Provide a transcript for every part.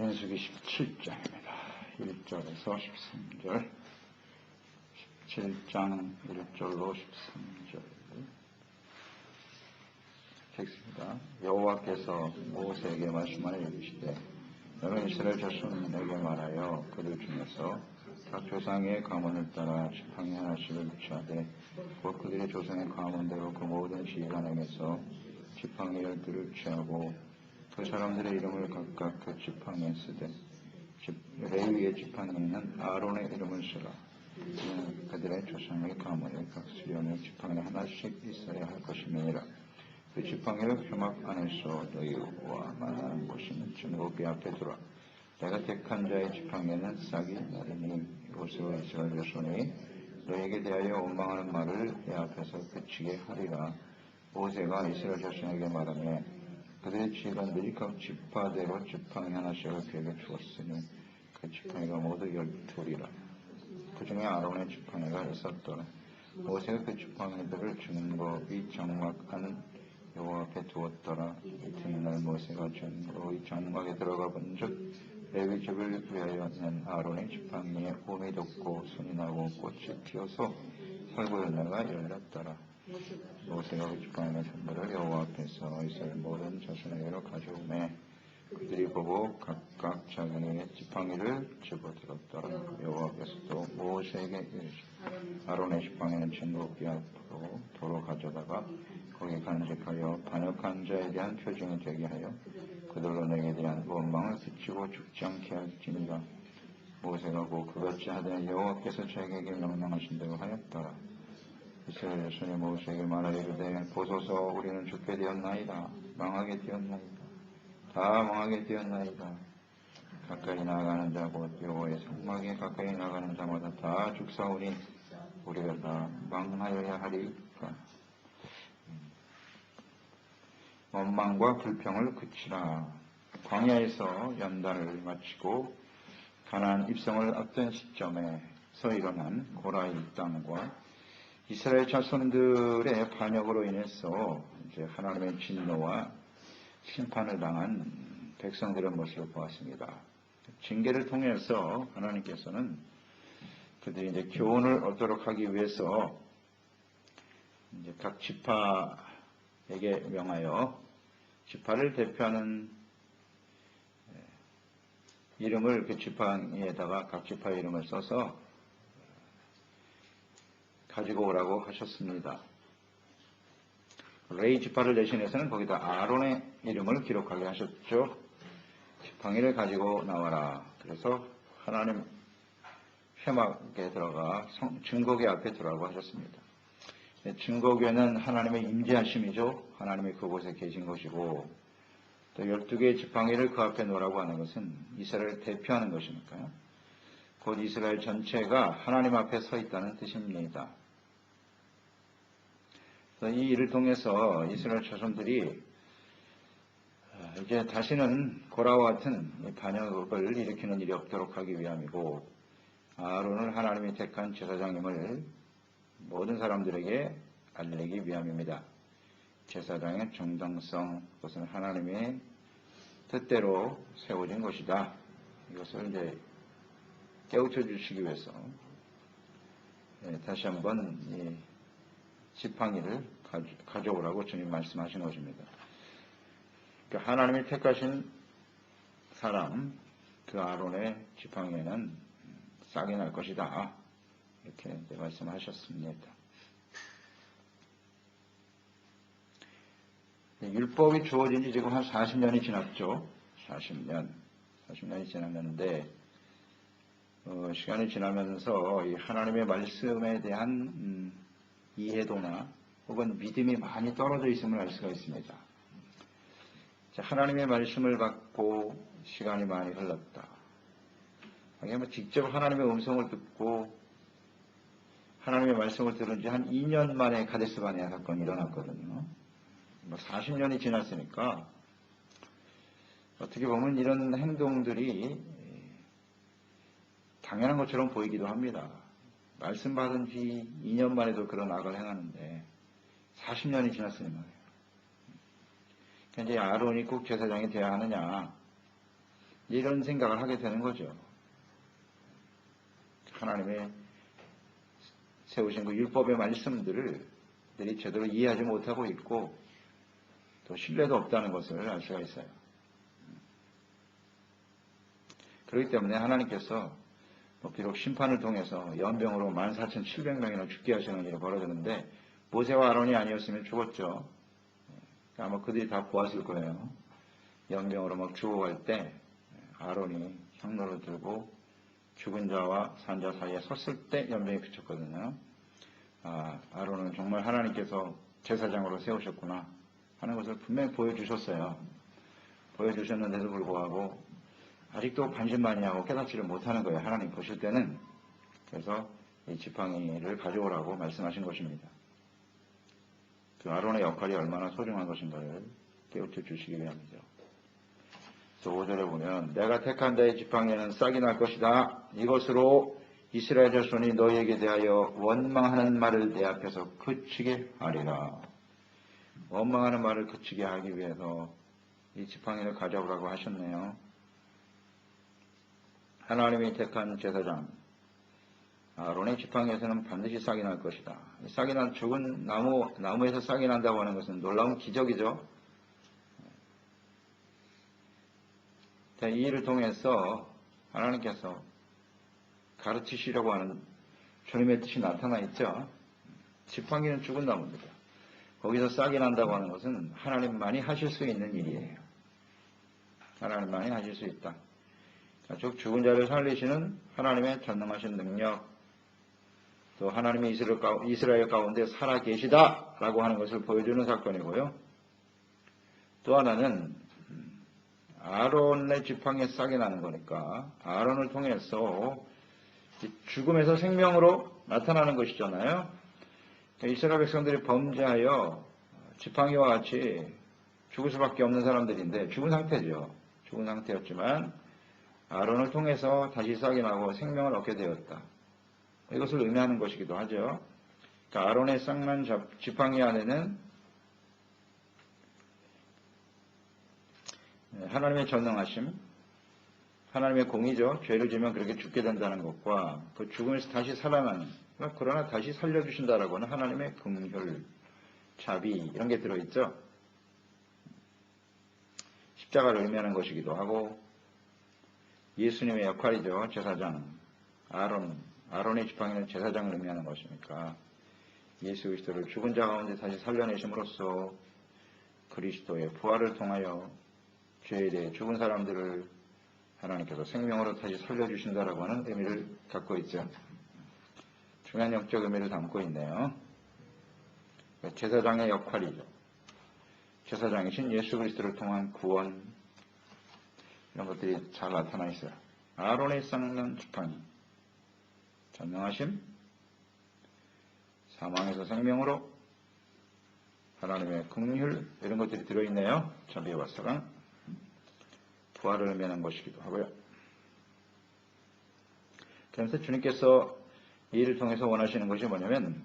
민수기 17장입니다. 1절에서 13절, 17장 1절로 13절 텍스트입니다. 여호와께서 모세에게 말씀하여 이르시되 너는 이스라엘 자손에게 말하여 그들 중에서 각 조상의 가문을 따라 지팡이 하나씩을 취하되 곧 그들의 조상의 가문대로 그 모든 지휘관에게서 지팡이 12를 취하고 그 사람들의 이름을 각각 그 지팡이에 쓰되 레위의 지팡이는 아론의 이름을 쓰라. 이는 그들의 조상의 가문에 각 수령의 지팡이 하나씩 있어야 할 것임이니라. 그 지팡이를 회막 안에서 너희와 만나는 곳인 증거궤 앞에 두라. 내가 택한 자의 지팡이는 싹이 나르니 이곳으로 이스라엘 자손이 너에게 대하여 원망하는 말을 내 앞에서 그치게 하리라. 모세가 이스라엘 자손에게 말하며 그들의 지휘관들이 각 지파대로 지팡이 하나씩을 그에게 주었으니 그 지팡이가 모두 12톨이라. 그 중에 아론의 지팡이가 있었더라. 모세가 그 지팡이들을 증거의 장막 안 여호와 앞에 두었더라. 이튿날 모세가 증거의 장막에 들어가 본즉 레위 집을 위하여 낸 아론의 지팡이에 봄이 돋고 손이 나고 꽃이 피어서 살구 열매가 열렸더라. 모세가 그 지팡이의 전부를 여호와 앞에서 이스라엘 모든 자손에게로 가져오매 그들이 보고 각각 자기의 지팡이를 집어들었더라. 여호와께서도 모세에게 이르시되 아론의 지팡이는 증거궤 앞으로 도로 가져다가 거기에 간직하여 반역한 자에 대한 표징이 되게 하여 그들로 내게 대한 원망을 그치고 죽지 않게 할지니라. 모세가 곧 그같이 하되 여호와께서 자기에게 명령하신 대로 하였더라. 이스라엘 자손이 모세에게 말하기를 보소서 우리는 죽게 되었나이다. 망하게 되었나이다. 다 망하게 되었나이다. 가까이 나아가는 자 곧 여호와의 성막에 가까이 나가는 자마다 다 죽사오니 우리가 다 망하여야 하리까. 원망과 불평을 그치라. 광야에서 연단을 마치고 가나안 입성을 앞둔 시점에서 일어난 고라의 땅과 이스라엘 자손들의 반역으로 인해서 이제 하나님의 진노와 심판을 당한 백성들의 모습을 보았습니다. 징계를 통해서 하나님께서는 그들이 이제 교훈을 얻도록 하기 위해서 이제 각 지파에게 명하여 지파를 대표하는 이름을 그 지팡이에다가 각 지파의 이름을 써서 가지고 오라고 하셨습니다. 레위 지파를 대신해서는 거기다 아론의 이름을 기록하게 하셨죠. 지팡이를 가지고 나와라. 그래서 하나님 회막에 들어가 증거궤 앞에 들어가고 하셨습니다. 증거궤는 하나님의 임재하심이죠. 하나님이 그곳에 계신 것이고 또 12개의 지팡이를 그 앞에 놓으라고 하는 것은 이스라엘을 대표하는 것이니까요. 곧 이스라엘 전체가 하나님 앞에 서 있다는 뜻입니다. 이 일을 통해서 이스라엘 자손들이 이제 다시는 고라와 같은 반역을 일으키는 일이 없도록 하기 위함이고 아론을 하나님이 택한 제사장임을 모든 사람들에게 알리기 위함입니다. 제사장의 정당성, 그것은 하나님의 뜻대로 세워진 것이다. 이것을 이제 깨우쳐 주시기 위해서 다시 한번 이 지팡이를 가져오라고 주님 말씀하신 것입니다. 그러니까 하나님이 택하신 사람, 그 아론의 지팡이에는 싹이 날 것이다. 이렇게 말씀하셨습니다. 율법이 주어진 지 지금 한 40년이 지났죠. 40년이 지났는데 시간이 지나면서 이 하나님의 말씀에 대한 이해도나 혹은 믿음이 많이 떨어져 있음을 알 수가 있습니다. 하나님의 말씀을 받고 시간이 많이 흘렀다. 직접 하나님의 음성을 듣고 하나님의 말씀을 들은 지 한 2년 만에 가데스 바네아 사건이 일어났거든요. 40년이 지났으니까 어떻게 보면 이런 행동들이 당연한 것처럼 보이기도 합니다. 말씀 받은 지 2년 만에도 그런 악을 행하는데 40년이 지났으니 말이에요. 이제 아론이 꼭 제사장이 되어야 하느냐, 이런 생각을 하게 되는 거죠. 하나님의 세우신 그 율법의 말씀들을 제대로 이해하지 못하고 있고 또 신뢰도 없다는 것을 알 수가 있어요. 그렇기 때문에 하나님께서 비록 심판을 통해서 연병으로 14,700명이나 죽게 하시는 일이 벌어졌는데 모세와 아론이 아니었으면 죽었죠. 아마 그들이 다 보았을 거예요. 연병으로 막 죽어갈 때 아론이 향로를 들고 죽은 자와 산 자 사이에 섰을 때 연병이 그쳤거든요. 아론은 정말 하나님께서 제사장으로 세우셨구나 하는 것을 분명히 보여주셨어요. 보여주셨는데도 불구하고 아직도 반신반의하고 깨닫지를 못하는 거예요. 하나님 보실 때는. 그래서 이 지팡이를 가져오라고 말씀하신 것입니다. 그 아론의 역할이 얼마나 소중한 것인가를 깨우쳐 주시기 위함이죠. 또 5절에 보면 내가 택한 자의 지팡이는 싹이 날 것이다. 이것으로 이스라엘 자손이 너희에게 대하여 원망하는 말을 내 앞에서 그치게 하리라. 원망하는 말을 그치게 하기 위해서 이 지팡이를 가져오라고 하셨네요. 하나님이 택한 제사장 아론의 지팡이에서는 반드시 싹이 날 것이다. 싹이 난 죽은 나무에서 싹이 난다고 하는 것은 놀라운 기적이죠. 이 일을 통해서 하나님께서 가르치시려고 하는 주님의 뜻이 나타나 있죠. 지팡이는 죽은 나무입니다. 거기서 싹이 난다고 하는 것은 하나님만이 하실 수 있는 일이에요. 하나님만이 하실 수 있다. 즉 죽은 자를 살리시는 하나님의 전능하신 능력, 또 하나님이 이스라엘 가운데 살아계시다라고 하는 것을 보여주는 사건이고요. 또 하나는 아론의 지팡이에 싹이 나는 거니까 아론을 통해서 죽음에서 생명으로 나타나는 것이잖아요. 이스라엘 백성들이 범죄하여 지팡이와 같이 죽을 수밖에 없는 사람들인데 죽은 상태죠. 죽은 상태였지만 아론을 통해서 다시 싹이 나고 생명을 얻게 되었다. 이것을 의미하는 것이기도 하죠. 그러니까 아론의 싹난 지팡이 안에는 하나님의 전능하심, 하나님의 공의죠. 죄를 지면 그렇게 죽게 된다는 것과 그 죽음에서 다시 살아나는, 그러나 다시 살려주신다라고 하는 하나님의 긍휼, 자비 이런 게 들어있죠. 십자가를 의미하는 것이기도 하고 예수님의 역할이죠. 제사장, 아론의 지팡이는 제사장을 의미하는 것이니까 예수 그리스도를 죽은 자 가운데 다시 살려내심으로써 그리스도의 부활을 통하여 죄에 대해 죽은 사람들을 하나님께서 생명으로 다시 살려주신다라고 하는 의미를 갖고 있죠. 중요한 영적 의미를 담고 있네요. 제사장의 역할이죠. 제사장이신 예수 그리스도를 통한 구원, 이런 것들이 잘 나타나 있어요. 아론의 싹난 지팡이, 전능하심, 사망에서 생명으로, 하나님의 긍휼, 이런 것들이 들어있네요. 자비와 사랑, 부활을 의미하는 것이기도 하고요. 그래서 주님께서 이 일을 통해서 원하시는 것이 뭐냐면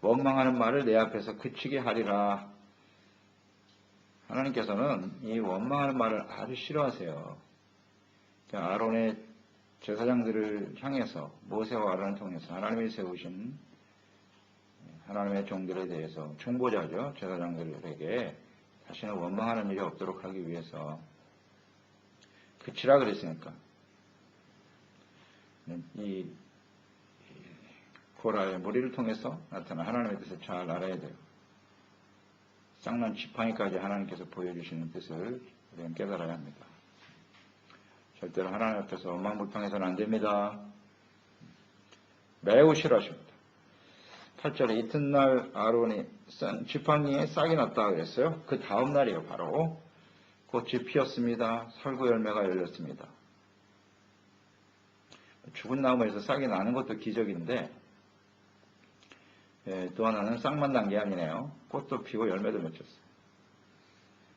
원망하는 말을 내 앞에서 그치게 하리라. 하나님께서는 이 원망하는 말을 아주 싫어하세요. 그러니까 아론의 제사장들을 향해서 모세와 아론을 통해서 하나님이 세우신 하나님의 종들에 대해서 중보자죠. 제사장들에게 다시는 원망하는 일이 없도록 하기 위해서 그치라 그랬으니까 이 고라의 무리를 통해서 나타난 하나님의 뜻을 잘 알아야 돼요. 쌍난 지팡이까지 하나님께서 보여주시는 뜻을 우리는 깨달아야 합니다. 절대로 하나님 앞에서 원망불평해서는 안 됩니다. 매우 싫어하십니다. 8절에 이튿날 아론이 지팡이에 싹이 났다 그랬어요. 그 다음 날이에요. 바로 꽃이 피었습니다. 설구 열매가 열렸습니다. 죽은 나무에서 싹이 나는 것도 기적인데 또 하나는 싹만 난 게 아니네요. 꽃도 피고 열매도 맺혔어요.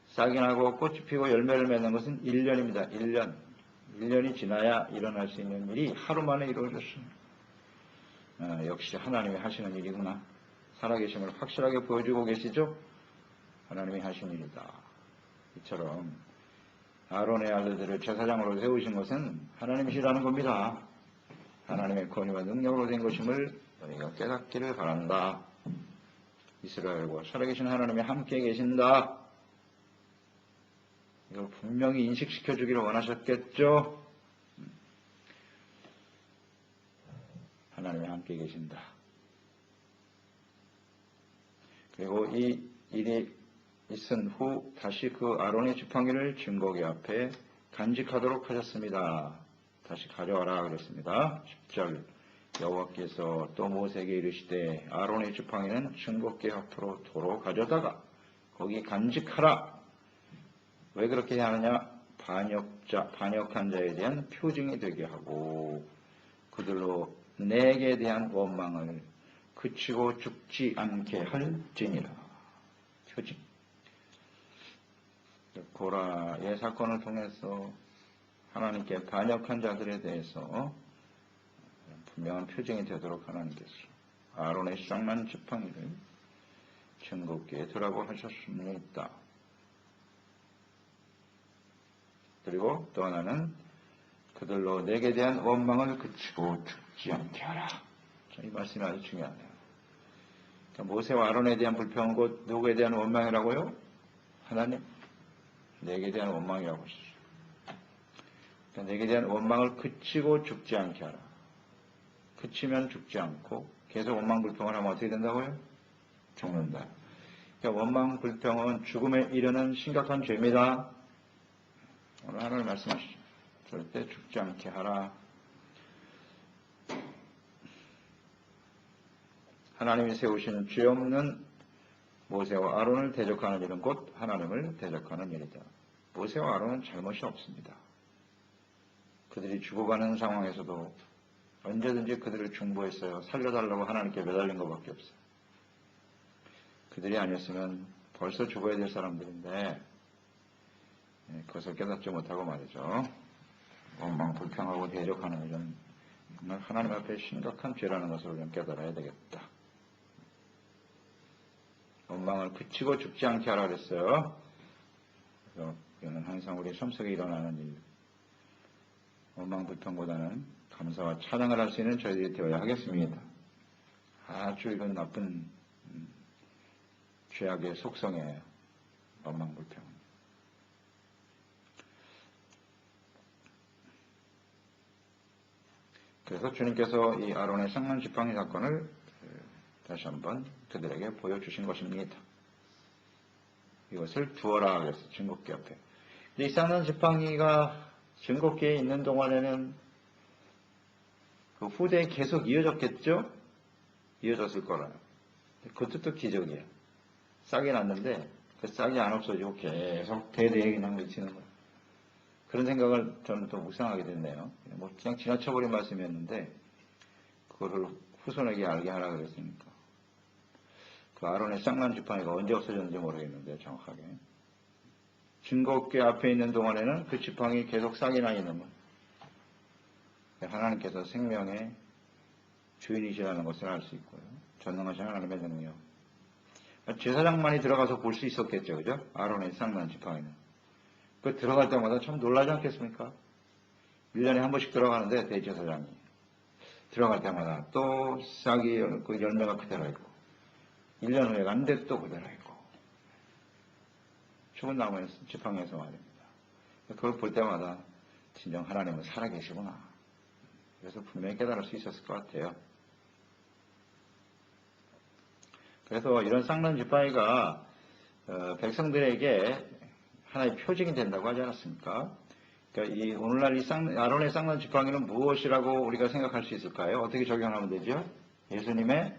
싹이 나고 꽃이 피고 열매를 맺는 것은 1년입니다. 1년이 지나야 일어날 수 있는 일이 하루 만에 이루어졌습니다. 역시 하나님이 하시는 일이구나. 살아계심을 확실하게 보여주고 계시죠? 하나님이 하신 일이다. 이처럼 아론의 아들들을 제사장으로 세우신 것은 하나님이시라는 겁니다. 하나님의 권위와 능력으로 된 것임을 너희가 깨닫기를 바란다. 이스라엘과 살아계신 하나님이 함께 계신다. 이걸 분명히 인식시켜 주기를 원하셨겠죠. 하나님이 함께 계신다. 그리고 이 일이 있은 후 다시 그 아론의 지팡이를 증거궤 앞에 간직하도록 하셨습니다. 다시 가져와라 그랬습니다. 10절 여호와께서 또 모세에게 이르시되 아론의 지팡이는 증거궤 앞으로 도로 가져다가 거기 간직하라. 왜 그렇게 해야 하느냐? 반역한 자에 대한 표징이 되게 하고 그들로 내게 대한 원망을 그치고 죽지 않게 할지니라. 표징. 고라의 사건을 통해서 하나님께 반역한 자들에 대해서 분명한 표징이 되도록 하나님께서 아론의 쌍난 지팡이를 증거궤에 두라고 하셨습니다. 그리고 또 하나는 그들로 내게 대한 원망을 그치고 죽지 않게 하라. 이 말씀이 아주 중요하네요. 그러니까 모세와 아론에 대한 불평은 곧 누구에 대한 원망이라고요? 하나님. 내게 대한 원망이라고 하셨어요. 그러니까 내게 대한 원망을 그치고 죽지 않게 하라. 그치면 죽지 않고 계속 원망 불평을 하면 어떻게 된다고요? 죽는다. 그러니까 원망 불평은 죽음에 이르는 심각한 죄입니다. 오늘 하나님 말씀하시죠. 절대 죽지 않게 하라. 하나님이 세우신 죄 없는 모세와 아론을 대적하는 일은 곧 하나님을 대적하는 일이다. 모세와 아론은 잘못이 없습니다. 그들이 죽어가는 상황에서도 언제든지 그들을 중보했어요. 살려달라고 하나님께 매달린 것밖에 없어요. 그들이 아니었으면 벌써 죽어야 될 사람들인데 그것을 깨닫지 못하고 말이죠. 원망 불평하고 대적하는 일은 정말 하나님 앞에 심각한 죄라는 것을 우리는 깨달아야 되겠다. 원망을 그치고 죽지 않게 하라 그랬어요. 그래서 이거는 항상 우리 삶 속에 일어나는 일. 원망 불평보다는 감사와 찬양을 할 수 있는 저희들이 되어야 하겠습니다. 아주 이건 나쁜 죄악의 속성이에요. 원망 불평. 그래서 주님께서 이 아론의 쌍난 지팡이 사건을 다시 한번 그들에게 보여주신 것입니다. 이것을 두어라 그래서 증거궤 앞에. 이 쌍난 지팡이가 증거궤에 있는 동안에는 그 후대에 계속 이어졌겠죠? 이어졌을 거라요. 그것도 또 기적이에요. 싹이 났는데 그 싹이 안 없어지고 계속 대대에 그냥 맺히는 거예요. 그런 생각을 저는 또 묵상하게 됐네요. 뭐 그냥 지나쳐버린 말씀이었는데 그거를 후손에게 알게 하라 그랬으니까. 그 아론의 쌍난 지팡이가 언제 없어졌는지 모르겠는데 정확하게. 증거궤 앞에 있는 동안에는 그 지팡이 계속 싹이 나 있는 거예요. 하나님께서 생명의 주인이시라는 것을 알 수 있고요. 전능하신 하나님의 능력. 제사장만이 들어가서 볼 수 있었겠죠. 그죠? 아론의 쌍난 지팡이는. 그 들어갈 때마다 참 놀라지 않겠습니까? 1년에 한 번씩 들어가는데 대제사장이 들어갈 때마다 또 싹이 그 열매가 그대로 있고 1년 후에 갔는데 또 그대로 있고 죽은 나무의 지팡이에서 말입니다. 그걸 볼 때마다 진정 하나님은 살아계시구나. 그래서 분명히 깨달을 수 있었을 것 같아요. 그래서 이런 쌍난 지팡이가 백성들에게 하나의 표징이 된다고 하지 않았습니까? 그러니까 이 오늘날 이 아론의 쌍난 지팡이는 무엇이라고 우리가 생각할 수 있을까요? 어떻게 적용하면 되죠? 예수님의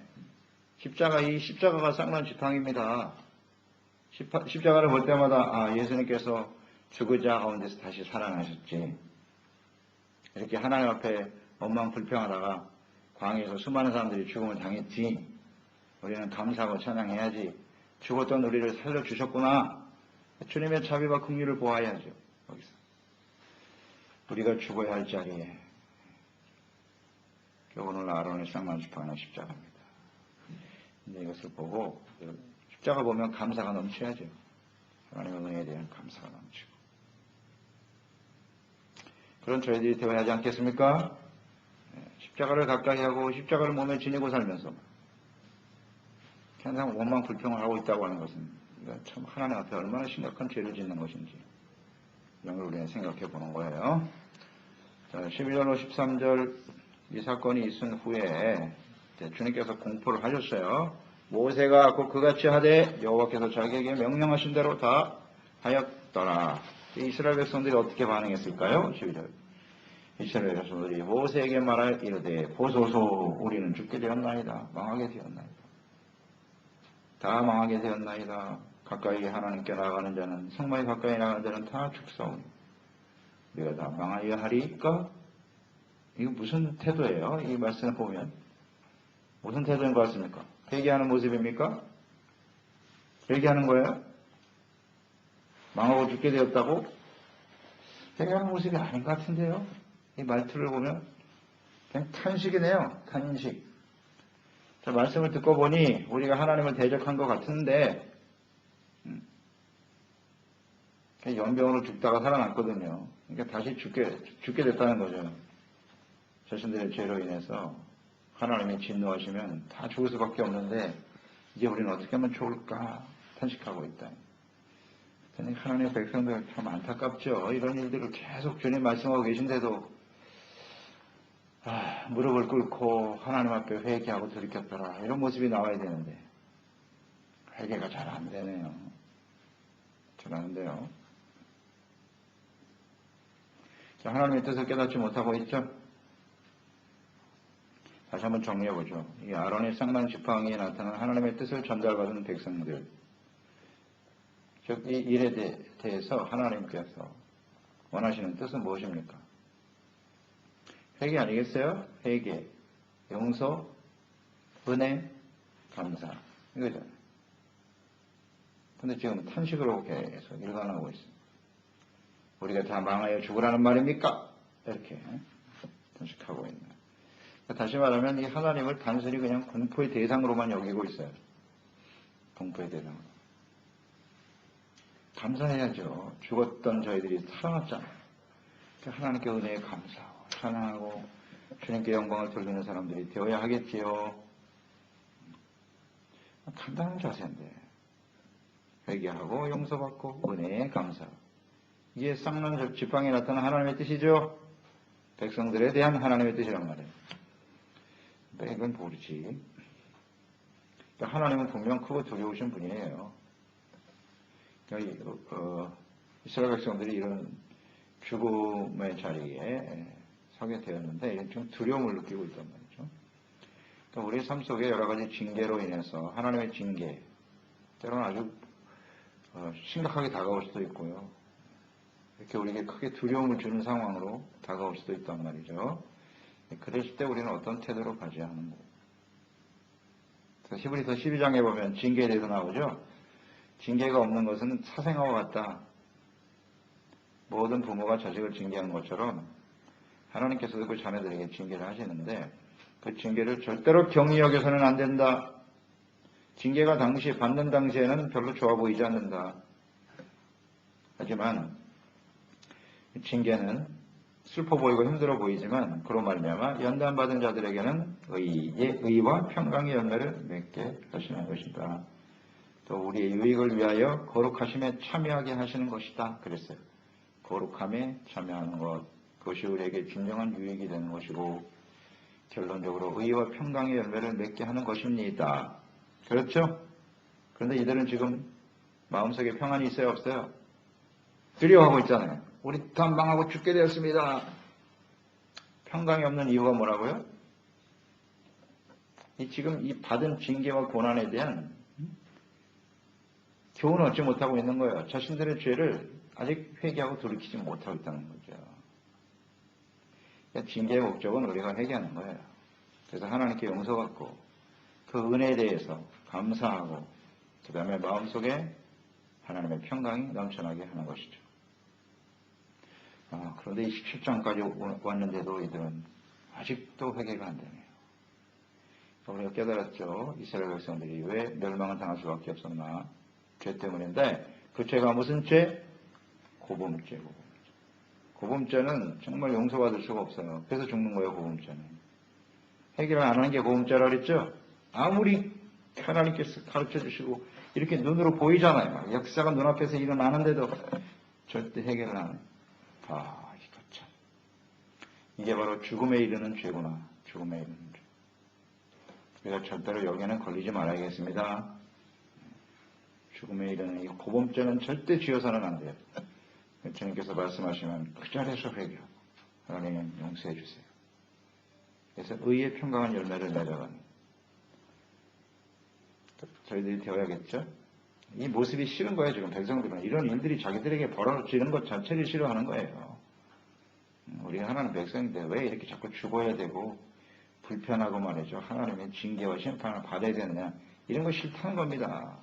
십자가, 이 십자가가 쌍난 지팡이입니다. 십자가를 볼 때마다 예수님께서 죽으자 가운데서 다시 살아나셨지. 이렇게 하나님 앞에 원망 불평하다가 광야에서 수많은 사람들이 죽음을 당했지. 우리는 감사하고 찬양해야지. 죽었던 우리를 살려주셨구나. 주님의 자비와 긍휼을 보아야죠. 거기서 우리가 죽어야 할 자리에 오늘 아론의 쌍난 지팡이는 십자가입니다. 근데 이것을 보고 십자가 보면 감사가 넘쳐야죠. 하나님의 은혜에 대한 감사가 넘치고 그런 저희들이 되어야 하지 않겠습니까? 십자가를 가까이 하고 십자가를 몸에 지니고 살면서 항상 원망 불평을 하고 있다고 하는 것은 참 하나님 앞에 얼마나 심각한 죄를 짓는 것인지 이런 걸 우리는 생각해 보는 거예요. 자, 12절 53절 이 사건이 있은 후에 주님께서 공포를 하셨어요. 모세가 곧 그같이 하되 여호와께서 자기에게 명령하신 대로 다 하였더라. 이스라엘 백성들이 어떻게 반응했을까요? 12절 이스라엘 백성들이 모세에게 말하여 이르되 보소서 우리는 죽게 되었나이다. 망하게 되었나이다. 다 망하게 되었나이다. 가까이 하나님께 나아가는 자는 성막에 가까이 나가는 자는 다 죽사오니 우리가 다 망하여 하리까? 이거 무슨 태도예요? 이 말씀을 보면 무슨 태도인 것 같습니까? 회개하는 모습입니까? 회개하는 거예요? 망하고 죽게 되었다고? 회개하는 모습이 아닌 것 같은데요? 이 말투를 보면 그냥 탄식이네요. 탄식. 자, 말씀을 듣고 보니 우리가 하나님을 대적한 것 같은데 연병으로 죽다가 살아났거든요. 그러니까 다시 죽게 됐다는 거죠. 자신들의 죄로 인해서 하나님이 진노하시면 다 죽을 수밖에 없는데 이제 우리는 어떻게 하면 좋을까 탄식하고 있다. 하나님의 백성들 참 안타깝죠. 이런 일들을 계속 주님 말씀하고 계신데도 무릎을 꿇고 하나님 앞에 회개하고 돌이켰더라. 이런 모습이 나와야 되는데 회개가 잘 안 되네요. 잘 안 돼요. 자, 하나님의 뜻을 깨닫지 못하고 있죠. 다시 한번 정리해보죠. 이 아론의 쌍난 지팡이에 나타난 하나님의 뜻을 전달받은 백성들. 즉, 이 일에 대해서 하나님께서 원하시는 뜻은 무엇입니까? 회개 아니겠어요? 회개, 용서, 은혜, 감사. 이거죠. 근데 지금 탄식으로 계속 일관하고 있습니다. 우리가 다 망하여 죽으라는 말입니까? 이렇게 탄식하고 있는. 다시 말하면 이 하나님을 단순히 그냥 공포의 대상으로만 여기고 있어요. 공포의 대상으로. 감사해야죠. 죽었던 저희들이 살아났잖아요. 하나님께 은혜에 감사하고 찬양하고 주님께 영광을 돌리는 사람들이 되어야 하겠지요. 간단한 자세인데 회개하고 용서받고 은혜에 감사하고 이게 쌍난 지팡이에 나타난 하나님의 뜻이죠. 백성들에 대한 하나님의 뜻이란 말이에요. 이건 모르지. 하나님은 분명 크고 두려우신 분이에요. 이스라엘 백성들이 이런 죽음의 자리에 서게 되었는데 좀 두려움을 느끼고 있단 말이죠. 그러니까 우리 삶 속에 여러 가지 징계로 인해서 하나님의 징계, 때로는 아주 심각하게 다가올 수도 있고요. 이렇게 우리에게 크게 두려움을 주는 상황으로 다가올 수도 있단 말이죠. 그랬을 때 우리는 어떤 태도로 가져야 하는 거예요. 히브리서 12장에 보면 징계에 대해서 나오죠. 징계가 없는 것은 사생아와 같다. 모든 부모가 자식을 징계하는 것처럼 하나님께서도 그 자녀들에게 징계를 하시는데 그 징계를 절대로 경히 여겨서는 안 된다. 징계가 받는 당시에는 별로 좋아 보이지 않는다. 하지만 징계는 슬퍼 보이고 힘들어 보이지만 그로 말미암아 연단받은 자들에게는 의와 평강의 열매를 맺게 하시는 것이다. 또 우리의 유익을 위하여 거룩하심에 참여하게 하시는 것이다. 그랬어요. 거룩함에 참여하는 것, 그것이 우리에게 진정한 유익이 되는 것이고 결론적으로 의와 평강의 열매를 맺게 하는 것입니다. 그렇죠? 그런데 이들은 지금 마음속에 평안이 있어요? 없어요? 두려워하고 있잖아요. 우리 다 망하고 죽게 되었습니다. 평강이 없는 이유가 뭐라고요? 지금 이 받은 징계와 고난에 대한 교훈을 얻지 못하고 있는 거예요. 자신들의 죄를 아직 회개하고 돌이키지 못하고 있다는 거죠. 그러니까 징계의 목적은 우리가 회개하는 거예요. 그래서 하나님께 용서받고 그 은혜에 대해서 감사하고 그 다음에 마음속에 하나님의 평강이 넘쳐나게 하는 것이죠. 그런데 이 17장까지 왔는데도 이들은 아직도 회개가 안 되네요. 우리가 깨달았죠. 이스라엘 백성들이 왜 멸망을 당할 수밖에 없었나. 죄 때문인데 그 죄가 무슨 죄? 고범죄. 고범죄는 정말 용서받을 수가 없어요. 그래서 죽는 거예요, 고범죄는. 해결 안 하는 게 고범죄라 그랬죠? 아무리 하나님께서 가르쳐 주시고 이렇게 눈으로 보이잖아요. 역사가 눈앞에서 일어나는데도 절대 해결을 안 해요. 이거 참. 이게 바로 죽음에 이르는 죄구나. 죽음에 이르는 죄. 그래서 절대로 여기에는 걸리지 말아야겠습니다. 죽음에 이르는 이 고범죄는 절대 지어서는 안 돼요. 주님께서 말씀하시면 그 자리에서 회개하고 하나님 용서해 주세요. 그래서 의의 평강한 열매를 맺어가는 저희들이 되어야겠죠. 이 모습이 싫은 거예요. 지금 백성들은 이런 일들이 자기들에게 벌어지는 것 자체를 싫어하는 거예요. 우리 하나님 백성인데 왜 이렇게 자꾸 죽어야 되고 불편하고 말이죠. 하나님의 징계와 심판을 받아야 되느냐 이런 거 싫다는 겁니다.